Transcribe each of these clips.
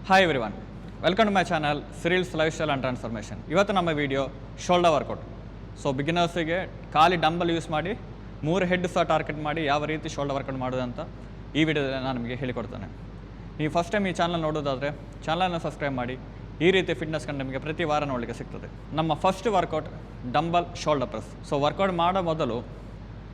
Hi everyone, welcome to my channel Cyril's life style and transformation. ಇವತ್ತು ನಮ್ಮ video shoulder workout. So ಬಿಗಿನರ್ಸಿಗೆ ಖಾಲಿ dumbbell use ಮಾಡಿ 3 head ಸಹ ಟಾರ್ಗೆಟ್ ಮಾಡಿ ಯಾವ ರೀತಿ ಶೋಲ್ಡರ್ ವರ್ಕೌಟ್ ಮಾಡೋದಂತ ಈ ವಿಡಿಯೋದಲ್ಲಿ ನಾನು ನಿಮಗೆ ಹೇಳಿಕೊಡ್ತೇನೆ. ನೀವು ಫಸ್ಟ್ ಟೈಮ್ ಈ ಚಾನಲ್ ನೋಡೋದಾದರೆ ಚಾನಲ್ನ ಸಬ್ಸ್ಕ್ರೈಬ್ ಮಾಡಿ. ಈ ರೀತಿ ಫಿಟ್ನೆಸ್ ಕಂಡು ನಿಮಗೆ ಪ್ರತಿ ವಾರ ನೋಡಲಿಕ್ಕೆ ಸಿಗ್ತದೆ. ನಮ್ಮ first workout dumbbell shoulder press. So workout ಮಾಡೋ ಮೊದಲು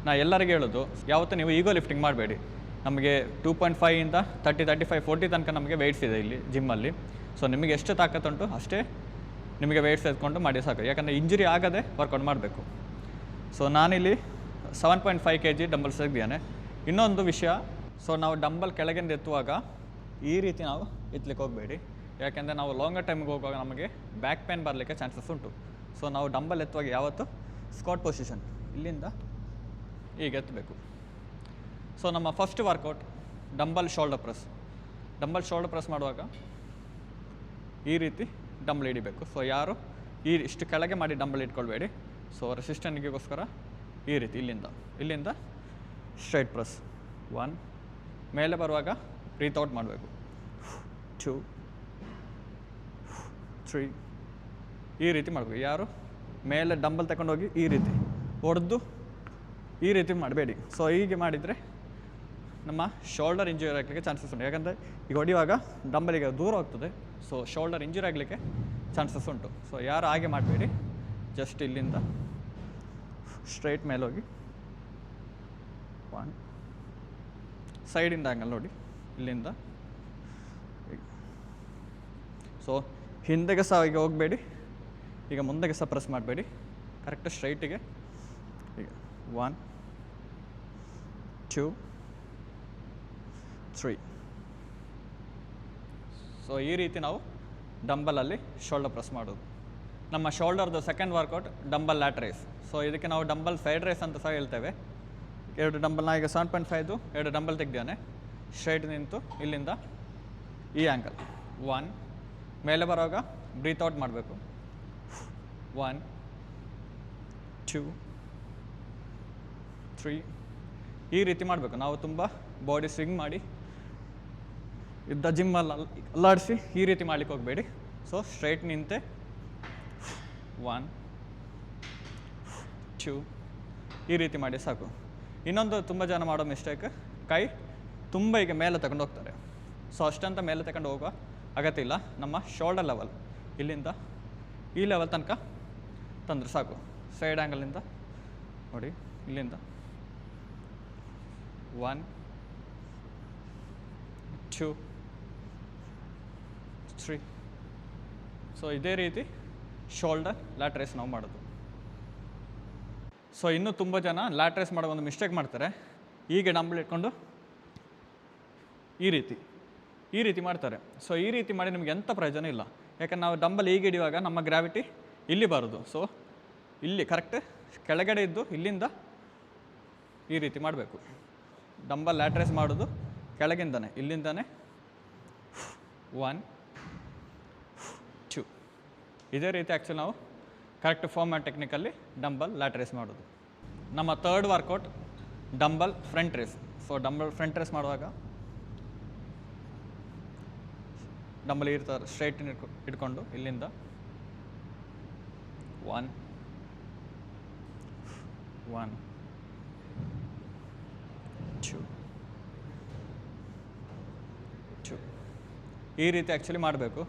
ನಾ ಎಲ್ಲರಿಗೂ ಹೇಳೋದು, ಯಾವತ್ತೂ ನೀವು ಈಗೋ ಲಿಫ್ಟಿಂಗ್ ಮಾಡಬೇಡಿ. ನಮಗೆ 2.5 ಇಂದ 30, 35, 40 ತನಕ ನಮಗೆ ವೆಯ್ಟ್ಸ್ ಇದೆ ಇಲ್ಲಿ ಜಿಮ್ಮಲ್ಲಿ. ಸೊ ನಿಮಗೆ ಎಷ್ಟು ತಾಕತ್ತುಂಟು ಅಷ್ಟೇ ನಿಮಗೆ ವೆಯ್ಟ್ಸ್ ಎತ್ಕೊಂಡು ಮಾಡಿ ಸಾಕು, ಯಾಕಂದರೆ ಇಂಜುರಿ ಆಗದೆ ವರ್ಕೌಟ್ ಮಾಡಬೇಕು. ಸೊ ನಾನಿಲ್ಲಿ 7.5 kg ಡಂಬಲ್ಸ್ ತೆಗ್ದಿದ್ದೇನೆ. ಇನ್ನೊಂದು ವಿಷಯ, ಸೊ ನಾವು ಡಂಬಲ್ ಕೆಳಗಿಂದ ಎತ್ತುವಾಗ ಈ ರೀತಿ ನಾವು ಎತ್ತಲಿಕ್ಕೆ ಹೋಗಬೇಡಿ, ಯಾಕೆಂದರೆ ನಾವು ಲಾಂಗರ್ ಟೈಮಿಗೆ ಹೋಗುವಾಗ ನಮಗೆ ಬ್ಯಾಕ್ ಪೇನ್ ಬರಲಿಕ್ಕೆ ಚಾನ್ಸಸ್ ಉಂಟು. ಸೊ ನಾವು ಡಂಬಲ್ ಎತ್ತುವಾಗ ಯಾವತ್ತು ಸ್ಕ್ವಾಟ್ ಪೊಸಿಷನ್ ಇಲ್ಲಿಂದ ಈಗ ಎತ್ತಬೇಕು. ಸೊ ನಮ್ಮ first workout dumbbell shoulder press. Dumbbell shoulder press ಮಾಡುವಾಗ ಈ ರೀತಿ ಡಂಬಲ್ ಹಿಡಿಬೇಕು. ಸೊ ಯಾರು ಇಷ್ಟು ಕೆಳಗೆ ಮಾಡಿ ಡಂಬಲ್ ಇಟ್ಕೊಳ್ಬೇಡಿ. ಸೊ ರೆಸಿಸ್ಟೆನ್ಸ್ಗೋಸ್ಕರ ಈ ರೀತಿ ಇಲ್ಲಿಂದ ಸ್ಟ್ರೈಟ್ ಪ್ರೆಸ್. 1 ಮೇಲೆ ಬರುವಾಗ ಬ್ರೀತ್ ಔಟ್ ಮಾಡಬೇಕು. 2 3 ಈ ರೀತಿ ಮಾಡಬೇಕು. ಯಾರು ಮೇಲೆ ಡಂಬಲ್ ತಗೊಂಡೋಗಿ ಈ ರೀತಿ ಹೊಡೆದು ಈ ರೀತಿ ಮಾಡಬೇಡಿ. ಸೊ ಹೀಗೆ ಮಾಡಿದರೆ ನಮ್ಮ ಶೋಲ್ಡರ್ ಇಂಜುರಿ ಆಗಲಿಕ್ಕೆ ಚಾನ್ಸಸ್ ಉಂಟು, ಯಾಕಂದರೆ ಈಗ ಹೊಡೆಯುವಾಗ ಡಂಬಲಿಗೆ ದೂರ ಹೋಗ್ತದೆ. ಸೊ ಶೋಲ್ಡರ್ ಇಂಜುರಿ ಆಗಲಿಕ್ಕೆ ಚಾನ್ಸಸ್ ಉಂಟು. ಸೊ ಯಾರು ಹಾಗೆ ಮಾಡಬೇಡಿ. ಜಸ್ಟ್ ಇಲ್ಲಿಂದ ಸ್ಟ್ರೈಟ್ ಮೇಲೆ ಹೋಗಿ 1 ಸೈಡಿಂದ ಆ್ಯಂಗಲ್ ನೋಡಿ, ಇಲ್ಲಿಂದ ಸೊ ಹಿಂದೆಗೆ ಸಹ ಈಗ ಹೋಗಬೇಡಿ, ಈಗ ಮುಂದೆಗೆ ಸಹ ಪ್ರೆಸ್ ಮಾಡಬೇಡಿ. ಕರೆಕ್ಟ್ ಸ್ಟ್ರೈಟಿಗೆ ಈಗ 1 2 3. ಸೊ ಈ ರೀತಿ ನಾವು ಡಂಬಲಲ್ಲಿ ಶೋಲ್ಡರ್ ಪ್ರೆಸ್ ಮಾಡೋದು. ನಮ್ಮ ಶೋಲ್ಡರ್ದು second workout dumbbell lat race. So ಇದಕ್ಕೆ ನಾವು ಡಂಬಲ್ ಸೈಡ್ ರೇಸ್ ಅಂತ ಸಹ ಹೇಳ್ತೇವೆ. 2 ಡಂಬಲ್, ನಾ ಈಗ 7.5 2 ಡಂಬಲ್ ತೆಗ್ದಾನೆ. ಸ್ಟ್ರೈಟ್ ನಿಂತು ಇಲ್ಲಿಂದ ಈ ಆ್ಯಂಗಲ್ 1 ಮೇಲೆ ಬರುವಾಗ ಬ್ರೀತ್ ಔಟ್ ಮಾಡಬೇಕು. 1 2 3 ಈ ರೀತಿ ಮಾಡಬೇಕು. ನಾವು ತುಂಬ ಬಾಡಿ ಸ್ವಿಂಗ್ ಮಾಡಿ ಇದ್ದ ಜಿಮ್ಮಲ್ಲಿ ಅಲ್ಲಾಡಿಸಿ ಈ ರೀತಿ ಮಾಡಲಿಕ್ಕೆ ಹೋಗಬೇಡಿ. ಸೊ ಸ್ಟ್ರೈಟ್ ನಿಂತೆ 1 2 ಈ ರೀತಿ ಮಾಡಿ ಸಾಕು. ಇನ್ನೊಂದು ತುಂಬ ಜನ ಮಾಡೋ ಮಿಸ್ಟೇಕ್, ಕೈ ತುಂಬ ಈಗ ಮೇಲೆ ತಗೊಂಡು ಹೋಗ್ತಾರೆ. ಸೊ ಅಷ್ಟಂತ ಮೇಲೆ ತಗೊಂಡು ಹೋಗುವ ಅಗತ್ಯ ಇಲ್ಲ. ನಮ್ಮ ಶೋಲ್ಡರ್ ಲೆವೆಲ್ ಇಲ್ಲಿಂದ ಈ ಲೆವೆಲ್ ತನಕ ತಂದರೆ ಸಾಕು. ಸೈಡ್ ಆ್ಯಂಗಲಿಂದ ನೋಡಿ, ಇಲ್ಲಿಂದ 1 2 3. ಸೊ ಇದೇ ರೀತಿ ಶೋಲ್ಡರ್ ಲ್ಯಾಟ್ ರೇಸ್ ನಾವು ಮಾಡೋದು. ಸೊ ಇನ್ನೂ ತುಂಬ ಜನ ಲ್ಯಾಟ್ ರೇಸ್ ಮಾಡೋ ಒಂದು ಮಿಸ್ಟೇಕ್ ಮಾಡ್ತಾರೆ. ಈಗ ಡಂಬಲ್ ಇಟ್ಕೊಂಡು ಈ ರೀತಿ ಮಾಡ್ತಾರೆ. ಸೊ ಈ ರೀತಿ ಮಾಡಿ ನಿಮಗೆ ಎಂಥ ಪ್ರಯೋಜನ ಇಲ್ಲ, ಯಾಕಂದ್ರೆ ನಾವು ಡಂಬಲ್ ಈಗ ಹಿಡಿಯುವಾಗ ನಮ್ಮ ಗ್ರಾವಿಟಿ ಇಲ್ಲಿ ಬರೋದು. ಸೊ ಇಲ್ಲಿ ಕರೆಕ್ಟ್ ಕೆಳಗಡೆ ಇದ್ದು ಇಲ್ಲಿಂದ ಈ ರೀತಿ ಮಾಡಬೇಕು. ಡಂಬಲ್ ಲ್ಯಾಟ್ ರೇಸ್ ಮಾಡೋದು ಕೆಳಗಿಂದನೇ, ಇಲ್ಲಿಂದನೇ 1 2. ಇದೇ ರೀತಿ ಆ್ಯಕ್ಚುಲಿ ನಾವು correct form and technically dumbbell lat raise ಮಾಡೋದು. ನಮ್ಮ third workout dumbbell front raise. So dumbbell front raise ಮಾಡುವಾಗ ಡಂಬಲ್ ಇರ್ತಾರೆ ಸ್ಟ್ರೈಟ್ ಇಟ್ಕೊಂಡು ಇಲ್ಲಿಂದ 1 2 2 ಈ ರೀತಿ ಆ್ಯಕ್ಚುಲಿ ಮಾಡಬೇಕು.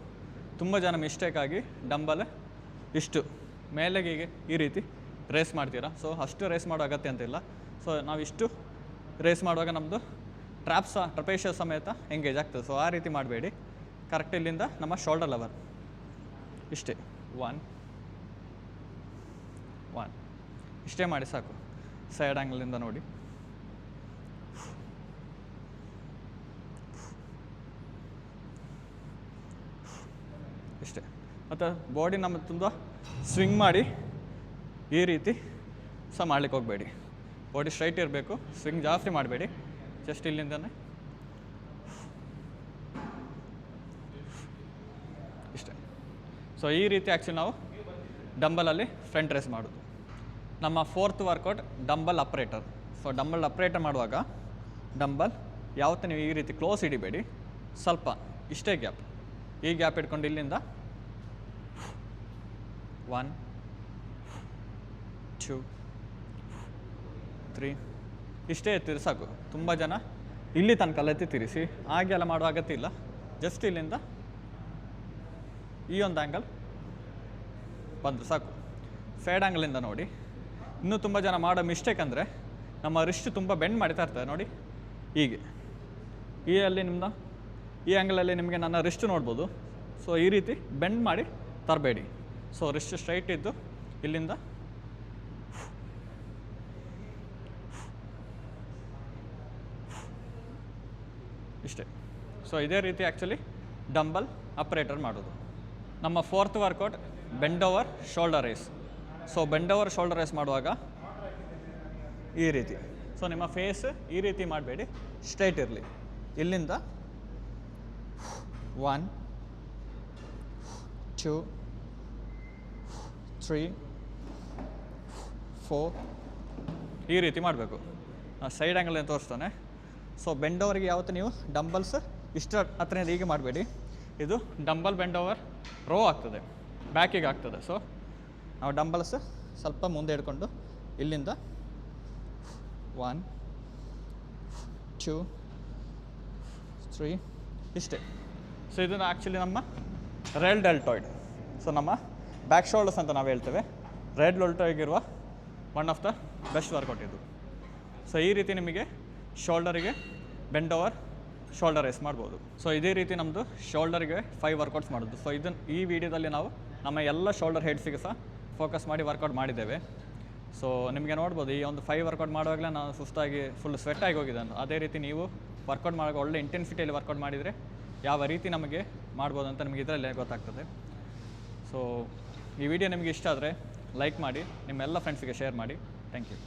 ತುಂಬ ಜನ ಮಿಸ್ಟೇಕಾಗಿ ಡಂಬಲ್ ಇಷ್ಟು ಮೇಲೆಗೆ ಈ ರೀತಿ ರೇಸ್ ಮಾಡ್ತೀರಾ. ಸೊ ಅಷ್ಟು ರೇಸ್ ಮಾಡೋ ಅಗತ್ಯ ಅಂತಿಲ್ಲ. ಸೊ ನಾವು ಇಷ್ಟು ರೇಸ್ ಮಾಡುವಾಗ ನಮ್ಮದು ಟ್ರಪೇಷಿಯ ಸಮೇತ ಎಂಗೇಜ್ ಆಗ್ತದೆ. ಸೊ ಆ ರೀತಿ ಮಾಡಬೇಡಿ. ಕರೆಕ್ಟ್ ಇಲ್ಲಿಂದ ನಮ್ಮ ಶೋಲ್ಡರ್ ಲೆವೆಲ್ ಇಷ್ಟೇ 1 ಇಷ್ಟೇ ಮಾಡಿ ಸಾಕು. ಸೈಡ್ ಆ್ಯಂಗಲಿಂದ ನೋಡಿ ಇಷ್ಟೇ. ಮತ್ತು ಬಾಡಿ ನಮ್ಮ ತುಂಬ ಸ್ವಿಂಗ್ ಮಾಡಿ ಈ ರೀತಿ ಸಹ ಮಾಡ್ಲಿಕ್ಕೆ ಹೋಗಬೇಡಿ. ಬಾಡಿ ಸ್ಟ್ರೈಟ್ ಇರಬೇಕು, ಸ್ವಿಂಗ್ ಜಾಸ್ತಿ ಮಾಡಬೇಡಿ. ಜಸ್ಟ್ ಇಲ್ಲಿಂದನೇ ಇಷ್ಟೇ. ಸೊ ಈ ರೀತಿ ಆ್ಯಕ್ಚುಲಿ ನಾವು ಡಂಬಲಲ್ಲಿ ಫ್ರಂಟ್ ರೇಸ್ ಮಾಡೋದು. ನಮ್ಮ ಫೋರ್ತ್ ವರ್ಕೌಟ್ ಡಂಬಲ್ ಅಪ್ರೇಟರ್. ಸೊ ಡಂಬಲ್ ಅಪ್ರೇಟರ್ ಮಾಡುವಾಗ ಡಂಬಲ್ ಯಾವತ್ತೂ ನೀವು ಈ ರೀತಿ ಕ್ಲೋಸ್ ಹಿಡಿಬೇಡಿ, ಸ್ವಲ್ಪ ಇಷ್ಟೇ ಗ್ಯಾಪ್ ಈ ಗ್ಯಾಪ್ ಇಟ್ಕೊಂಡು ಇಲ್ಲಿಂದ 1 2 3 ಇಷ್ಟೇ ಎತ್ತಿರಿ ಸಾಕು. ತುಂಬ ಜನ ಇಲ್ಲಿ ತನಕ ಎತ್ತಿತ್ತೀರಿ. ಹಾಗೆಲ್ಲ ಮಾಡುವ ಅಗತ್ಯ ಇಲ್ಲ. ಜಸ್ಟ್ ಇಲ್ಲಿಂದ ಈ ಒಂದು ಆ್ಯಂಗಲ್ ಬಂದು ಸಾಕು. ಸೈಡ್ ಆ್ಯಂಗಲಿಂದ ನೋಡಿ. ಇನ್ನೂ ತುಂಬ ಜನ ಮಾಡೋ ಮಿಸ್ಟೇಕ್ ಅಂದರೆ ನಮ್ಮ ರಿಸ್ಟ್ ತುಂಬ ಬೆಂಡ್ ಮಾಡ್ತಾ ಇರ್ತದೆ ನೋಡಿ. ಹೀಗೆ ಈ ಆ್ಯಂಗಲಲ್ಲಿ ನಿಮಗೆ ನನ್ನ ರಿಸ್ಟ್ ನೋಡ್ಬೋದು. ಸೊ ಈ ರೀತಿ ಬೆಂಡ್ ಮಾಡಿ ತರಬೇಡಿ. ಸೊ ರಿಸ್ಟ್ ಸ್ಟ್ರೈಟ್ ಇದ್ದು ಇಲ್ಲಿಂದ ಇಷ್ಟೇ. ಸೊ ಇದೇ ರೀತಿ ಆ್ಯಕ್ಚುಲಿ ಡಂಬಲ್ ಅಪ್ರೇಟರ್ ಮಾಡೋದು. ನಮ್ಮ 4th workout bend over shoulder raise. So bend over shoulder raise ಮಾಡುವಾಗ ಈ ರೀತಿ. ಸೊ ನಿಮ್ಮ ಫೇಸ್ ಈ ರೀತಿ ಮಾಡಬೇಡಿ, ಸ್ಟ್ರೈಟ್ ಇರಲಿ. ಇಲ್ಲಿಂದ 1 2 3 4 ಈ ರೀತಿ ಮಾಡಬೇಕು. ಸೈಡ್ ಆ್ಯಂಗಲ್ ತೋರಿಸ್ತಾನೆ. ಸೊ ಬೆಂಡ್ ಓವರ್ಗೆ ಯಾವತ್ತು ನೀವು ಡಂಬಲ್ಸ್ ಇಷ್ಟು ಹತ್ರದಿಂದ ಹೀಗೆ ಮಾಡಬೇಡಿ. ಇದು ಡಂಬಲ್ ಬೆಂಡ್ ಓವರ್ ರೋ ಆಗ್ತದೆ, ಬ್ಯಾಕಿಗೆ ಆಗ್ತದೆ. ಸೊ ನಾವು ಡಂಬಲ್ಸ್ ಸ್ವಲ್ಪ ಮುಂದೆ ಹಿಡ್ಕೊಂಡು ಇಲ್ಲಿಂದ 1 2 3 ಇಷ್ಟೇ. ಸೊ ಇದನ್ನು ಆ್ಯಕ್ಚುಲಿ ನಮ್ಮ ರೇಲ್ ಡೆಲ್ಟಾಯ್ಡ್. ಸೊ ನಮ್ಮ ಬ್ಯಾಕ್ ಶೋಲ್ಡರ್ಸ್ ಅಂತ ನಾವು ಹೇಳ್ತೇವೆ. ರೇಲ್ ಡೆಲ್ಟಾಯ್ಗಿರುವ one of the best workout ಇದು. ಸೊ ಈ ರೀತಿ ನಿಮಗೆ ಶೋಲ್ಡರಿಗೆ ಬೆಂಡ್ ಓವರ್ ಶೋಲ್ಡರ್ ರೇಸ್ ಮಾಡ್ಬೋದು. ಸೊ ಇದೇ ರೀತಿ ನಮ್ಮದು ಶೋಲ್ಡರ್ಗೆ 5 ವರ್ಕೌಟ್ಸ್ ಮಾಡೋದು. ಸೊ ಈ ವಿಡಿಯೋದಲ್ಲಿ ನಾವು ನಮ್ಮ ಎಲ್ಲ ಶೋಲ್ಡರ್ ಹೆಡ್ಸಿಗೆ ಸಹ ಫೋಕಸ್ ಮಾಡಿ ವರ್ಕೌಟ್ ಮಾಡಿದ್ದೇವೆ. ಸೊ ನಿಮಗೆ ನೋಡ್ಬೋದು ಈ ಒಂದು 5 ವರ್ಕೌಟ್ ಮಾಡುವಾಗಲೇ ನಾನು ಸುಸ್ತಾಗಿ ಫುಲ್ ಸ್ವೆಟ್ ಆಗಿ ಹೋಗಿದೆ. ಅದೇ ರೀತಿ ನೀವು ವರ್ಕೌಟ್ ಮಾಡುವಾಗ ಒಳ್ಳೆ ಇಂಟೆನ್ಸಿಟಿಯಲ್ಲಿ ವರ್ಕೌಟ್ ಮಾಡಿದರೆ ಯಾವ ರೀತಿ ನಮಗೆ ಮಾಡ್ಬೋದು ಅಂತ ನಿಮಗೆ ಇದರಲ್ಲೇ ಗೊತ್ತಾಗ್ತದೆ. ಸೊ ಈ ವಿಡಿಯೋ ನಿಮಗೆ ಇಷ್ಟ ಆದರೆ ಲೈಕ್ ಮಾಡಿ, ನಿಮ್ಮೆಲ್ಲ ಫ್ರೆಂಡ್ಸಿಗೆ ಶೇರ್ ಮಾಡಿ. Thank you.